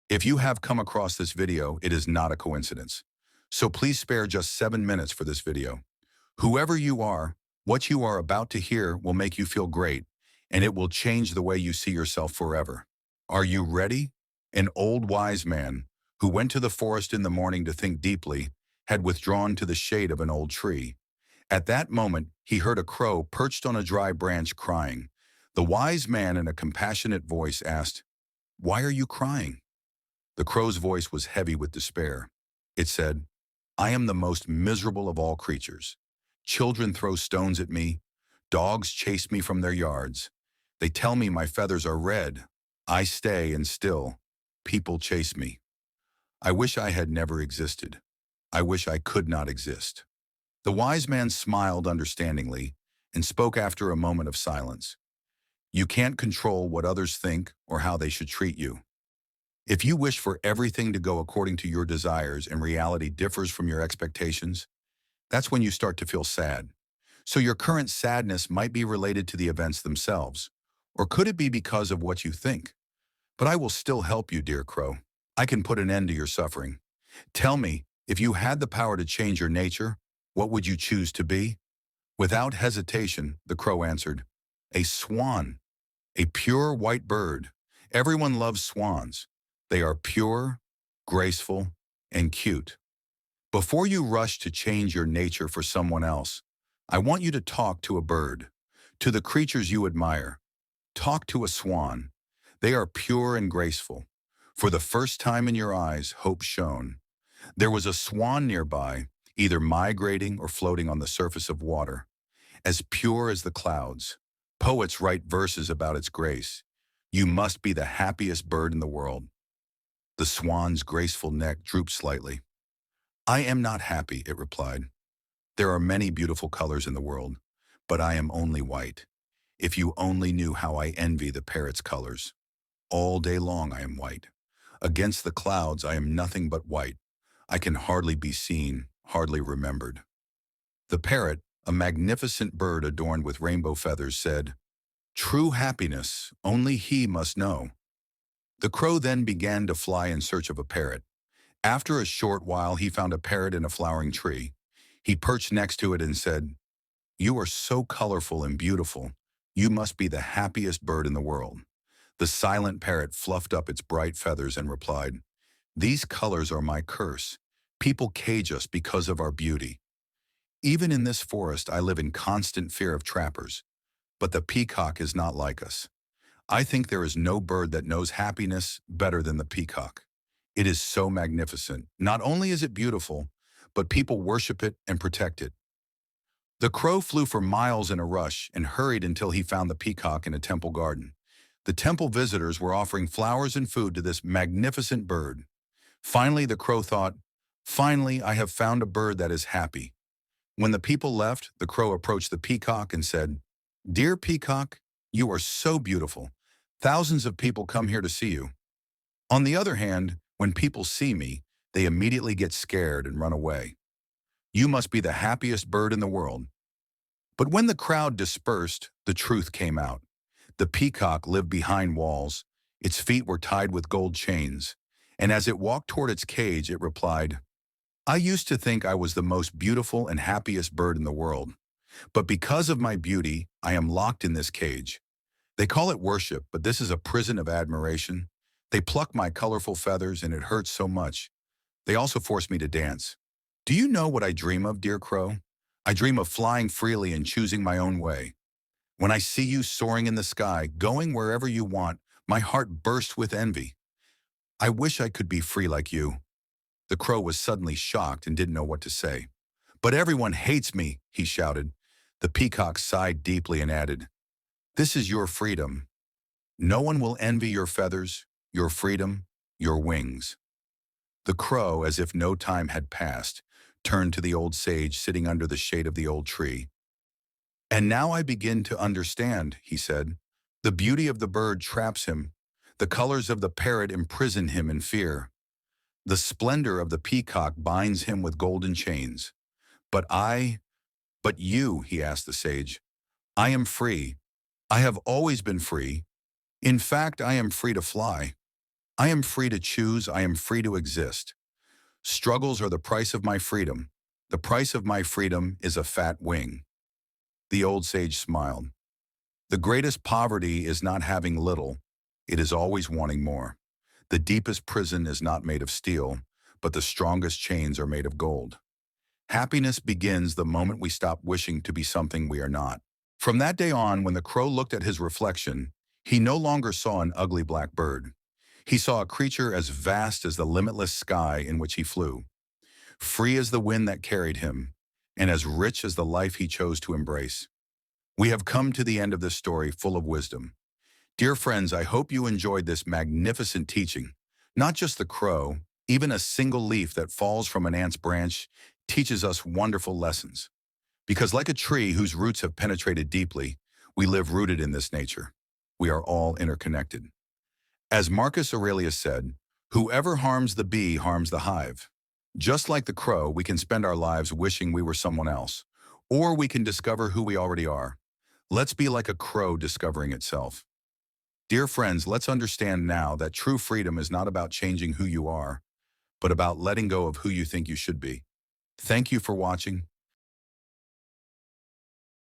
If you have come across this video, it is not a coincidence. So please spare just 7 minutes for this video. Whoever you are, what you are about to hear will make you feel great, and it will change the way you see yourself forever. Are you ready? An old wise man, who went to the forest in the morning to think deeply, had withdrawn to the shade of an old tree. At that moment, he heard a crow perched on a dry branch crying. The wise man in a compassionate voice asked, "Why are you crying?" The crow's voice was heavy with despair. It said, "I am the most miserable of all creatures. Children throw stones at me. Dogs chase me from their yards. They tell me my feathers are red. I stay and still. People chase me. I wish I had never existed. I wish I could not exist." The wise man smiled understandingly and spoke after a moment of silence. "You can't control what others think or how they should treat you. If you wish for everything to go according to your desires and reality differs from your expectations, that's when you start to feel sad. So your current sadness might be related to the events themselves, or could it be because of what you think? But I will still help you, dear crow. I can put an end to your suffering. Tell me, if you had the power to change your nature, what would you choose to be?" Without hesitation, the crow answered, "A swan, a pure white bird. Everyone loves swans. They are pure, graceful, and cute. Before you rush to change your nature for someone else, I want you to talk to a bird, to the creatures you admire. Talk to a swan. They are pure and graceful. For the first time in your eyes, hope shone. There was a swan nearby, either migrating or floating on the surface of water, as pure as the clouds. Poets write verses about its grace. You must be the happiest bird in the world." The swan's graceful neck drooped slightly. "I am not happy," it replied. "There are many beautiful colors in the world, but I am only white. If you only knew how I envy the parrot's colors. All day long I am white. Against the clouds I am nothing but white. I can hardly be seen, hardly remembered." The parrot, a magnificent bird adorned with rainbow feathers, said, "True happiness, only he must know." The crow then began to fly in search of a parrot. After a short while, he found a parrot in a flowering tree. He perched next to it and said, "You are so colorful and beautiful. You must be the happiest bird in the world." The silent parrot fluffed up its bright feathers and replied, "These colors are my curse. People cage us because of our beauty. Even in this forest, I live in constant fear of trappers. But the peacock is not like us. I think there is no bird that knows happiness better than the peacock. It is so magnificent. Not only is it beautiful, but people worship it and protect it." The crow flew for miles in a rush and hurried until he found the peacock in a temple garden. The temple visitors were offering flowers and food to this magnificent bird. Finally, the crow thought, "Finally, I have found a bird that is happy." When the people left, the crow approached the peacock and said, "Dear peacock, you are so beautiful. Thousands of people come here to see you. On the other hand, when people see me, they immediately get scared and run away. You must be the happiest bird in the world." But when the crowd dispersed, the truth came out. The peacock lived behind walls. Its feet were tied with gold chains. And as it walked toward its cage, it replied, "I used to think I was the most beautiful and happiest bird in the world. But because of my beauty, I am locked in this cage. They call it worship, but this is a prison of admiration. They pluck my colorful feathers, and it hurts so much. They also force me to dance. Do you know what I dream of, dear crow? I dream of flying freely and choosing my own way. When I see you soaring in the sky, going wherever you want, my heart bursts with envy. I wish I could be free like you." The crow was suddenly shocked and didn't know what to say. "But everyone hates me," he shouted. The peacock sighed deeply and added, "This is your freedom. No one will envy your feathers, your freedom, your wings." The crow, as if no time had passed, turned to the old sage sitting under the shade of the old tree. "And now I begin to understand," he said. "The beauty of the bird traps him. The colors of the parrot imprison him in fear. The splendor of the peacock binds him with golden chains. But but you," he asked the sage, "I am free. I have always been free. In fact, I am free to fly." I am free to choose, I am free to exist. Struggles are the price of my freedom. The price of my freedom is a fat wing. The old sage smiled. The greatest poverty is not having little, it is always wanting more. The deepest prison is not made of steel, but the strongest chains are made of gold. Happiness begins the moment we stop wishing to be something we are not. From that day on, when the crow looked at his reflection, he no longer saw an ugly black bird. He saw a creature as vast as the limitless sky in which he flew, free as the wind that carried him, and as rich as the life he chose to embrace. We have come to the end of this story full of wisdom. Dear friends, I hope you enjoyed this magnificent teaching. Not just the crow, even a single leaf that falls from an ant's branch teaches us wonderful lessons. Because like a tree whose roots have penetrated deeply, we live rooted in this nature. We are all interconnected. As Marcus Aurelius said, whoever harms the bee harms the hive. Just like the crow, we can spend our lives wishing we were someone else, or we can discover who we already are. Let's be like a crow discovering itself. Dear friends, let's understand now that true freedom is not about changing who you are, but about letting go of who you think you should be. Thank you for watching.